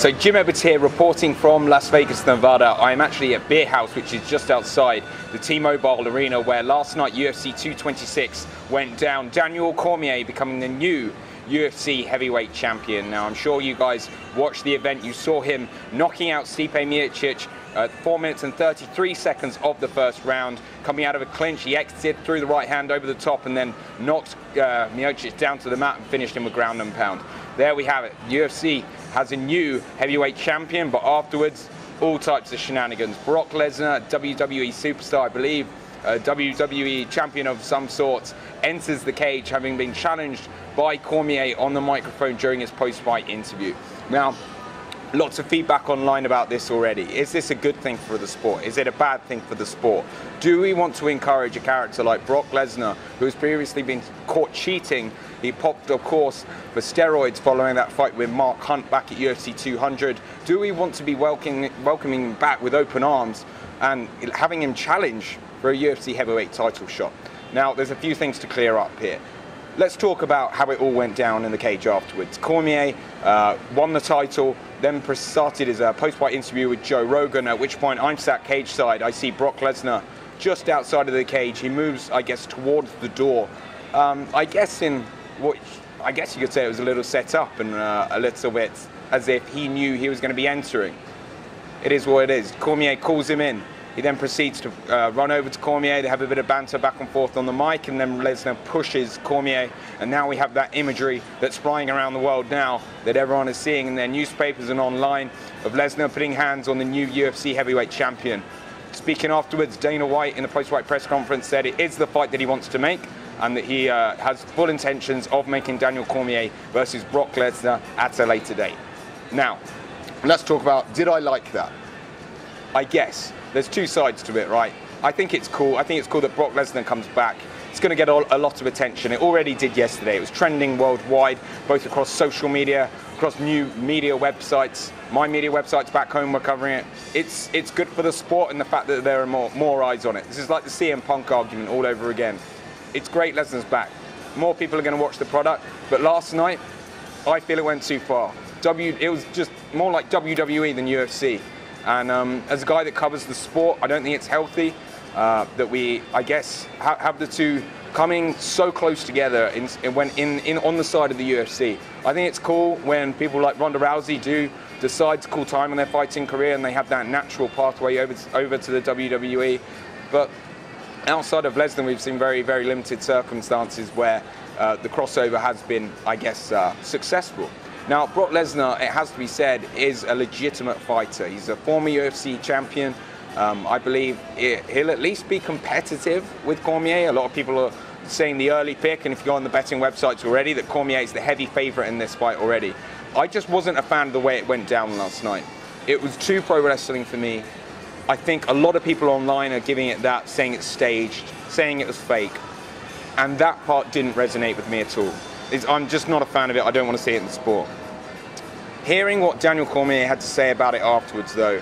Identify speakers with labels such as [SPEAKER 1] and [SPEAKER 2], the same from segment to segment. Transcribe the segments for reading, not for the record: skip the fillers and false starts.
[SPEAKER 1] So Jim Edwards here, reporting from Las Vegas, Nevada. I'm actually at Beer House, which is just outside the T-Mobile Arena, where last night UFC 226 went down. Daniel Cormier becoming the new UFC heavyweight champion. Now, I'm sure you guys watched the event. You saw him knocking out Stipe Miocic at 4 minutes and 33 seconds of the first round. Coming out of a clinch, he exited through the right hand over the top and then knocked Miocic down to the mat and finished him with ground and pound. There we have it. UFC has a new heavyweight champion, but afterwards, all types of shenanigans. Brock Lesnar, WWE superstar, I believe, a WWE champion of some sort, enters the cage having been challenged by Cormier on the microphone during his post-fight interview. Now, lots of feedback online about this already. Is this a good thing for the sport? Is it a bad thing for the sport? Do we want to encourage a character like Brock Lesnar, who has previously been caught cheating? He popped, of course, for steroids following that fight with Mark Hunt back at UFC 200. Do we want to be welcoming him back with open arms and having him challenge for a UFC heavyweight title shot? Now, there's a few things to clear up here. Let's talk about how it all went down in the cage afterwards. Cormier won the title, then started his post-fight interview with Joe Rogan, at which point I'm sat cage side. I see Brock Lesnar just outside of the cage. He moves, I guess, towards the door. I guess you could say it was a little set up and a little bit as if he knew he was going to be entering. It is what it is. Cormier calls him in. He then proceeds to run over to Cormier. They have a bit of banter back and forth on the mic, and then Lesnar pushes Cormier. And now we have that imagery that's flying around the world now that everyone is seeing in their newspapers and online of Lesnar putting hands on the new UFC heavyweight champion. Speaking afterwards, Dana White in the post-fight press conference said it is the fight that he wants to make, and that he has full intentions of making Daniel Cormier versus Brock Lesnar at a later date. Now, let's talk about, did I like that? I guess. There's two sides to it, right? I think it's cool. I think it's cool that Brock Lesnar comes back. It's going to get a lot of attention. It already did yesterday. It was trending worldwide, both across social media, across new media websites. My media websites back home were covering it. It's good for the sport and the fact that there are more eyes on it. This is like the CM Punk argument all over again. It's great Lesnar's back. More people are going to watch the product. But last night, I feel it went too far. It was just more like WWE than UFC. And as a guy that covers the sport, I don't think it's healthy that we, I guess, have the two coming so close together on the side of the UFC. I think it's cool when people like Ronda Rousey decide to call time on their fighting career and they have that natural pathway over to the WWE. But outside of Lesnar, we've seen very, very limited circumstances where the crossover has been, I guess, successful. Now, Brock Lesnar, it has to be said, is a legitimate fighter. He's a former UFC champion. I believe he'll at least be competitive with Cormier. A lot of people are saying the early pick, and if you go on the betting websites already, that Cormier is the heavy favorite in this fight already. I just wasn't a fan of the way it went down last night. It was too pro wrestling for me. I think a lot of people online are giving it that, saying it's staged, saying it was fake. And that part didn't resonate with me at all. I'm just not a fan of it. I don't want to see it in the sport. Hearing what Daniel Cormier had to say about it afterwards, though,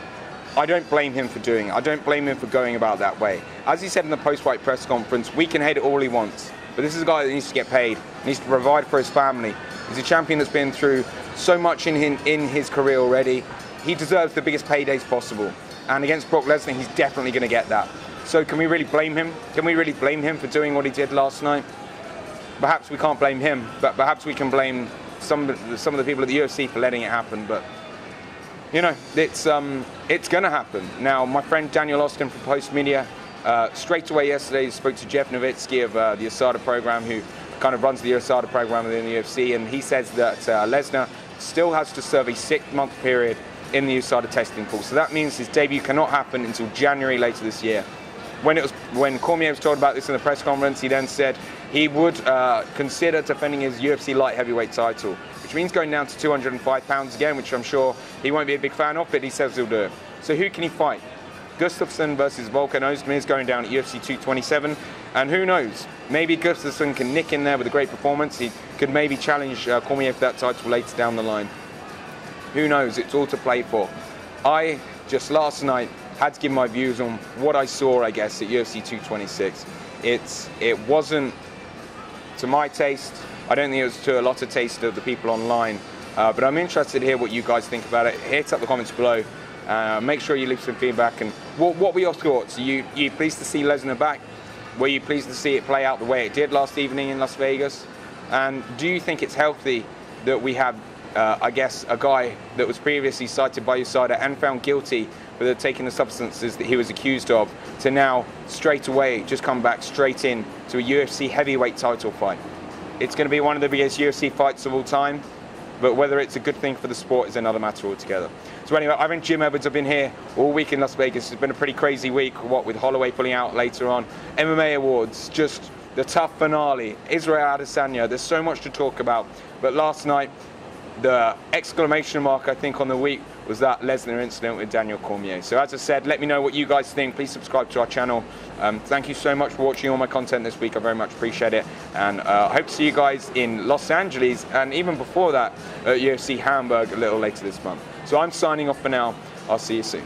[SPEAKER 1] I don't blame him for doing it. I don't blame him for going about that way. As he said in the post-fight press conference, we can hate it all he wants, but this is a guy that needs to get paid, needs to provide for his family. He's a champion that's been through so much in his career already. He deserves the biggest paydays possible. And against Brock Lesnar, he's definitely going to get that. So can we really blame him? Can we really blame him for doing what he did last night? Perhaps we can't blame him, but perhaps we can blame some of the people at the UFC for letting it happen. But you know, it's going to happen. Now, my friend Daniel Austin from Post Media straight away yesterday spoke to Jeff Nowitzki of the USADA program, who kind of runs the USADA program within the UFC, and he says that Lesnar still has to serve a 6-month period in the USADA testing pool. So that means his debut cannot happen until January later this year. When Cormier was told about this in the press conference, he then said he would consider defending his UFC light heavyweight title, which means going down to 205 pounds again, which I'm sure he won't be a big fan of, but he says he'll do it. So who can he fight? Gustafsson versus Volkan Ozdemir is going down at UFC 227, and who knows, maybe Gustafsson can nick in there with a great performance. He could maybe challenge Cormier for that title later down the line. Who knows? It's all to play for. I just last night had to give my views on what I saw, I guess, at UFC 226. It wasn't to my taste. I don't think it was to a lot of taste of the people online. But I'm interested to hear what you guys think about it. Hit up the comments below. Make sure you leave some feedback. And what were your thoughts? Are you pleased to see Lesnar back? Were you pleased to see it play out the way it did last evening in Las Vegas? And do you think it's healthy that we have, I guess, a guy that was previously cited by USADA and found guilty for taking the substances that he was accused of, to now straight away just come back straight in to a UFC heavyweight title fight? It's going to be one of the biggest UFC fights of all time, but whether it's a good thing for the sport is another matter altogether. So anyway, I've been Jim Edwards. I've been here all week in Las Vegas. It's been a pretty crazy week, what with Holloway pulling out later on. MMA Awards, just the tough finale. Israel Adesanya, there's so much to talk about. But last night, the exclamation mark, I think, on the week was that Lesnar incident with Daniel Cormier. So as I said, let me know what you guys think. Please subscribe to our channel. Thank you so much for watching all my content this week. I very much appreciate it. And I hope to see you guys in Los Angeles, and even before that at UFC Hamburg a little later this month. So I'm signing off for now. I'll see you soon.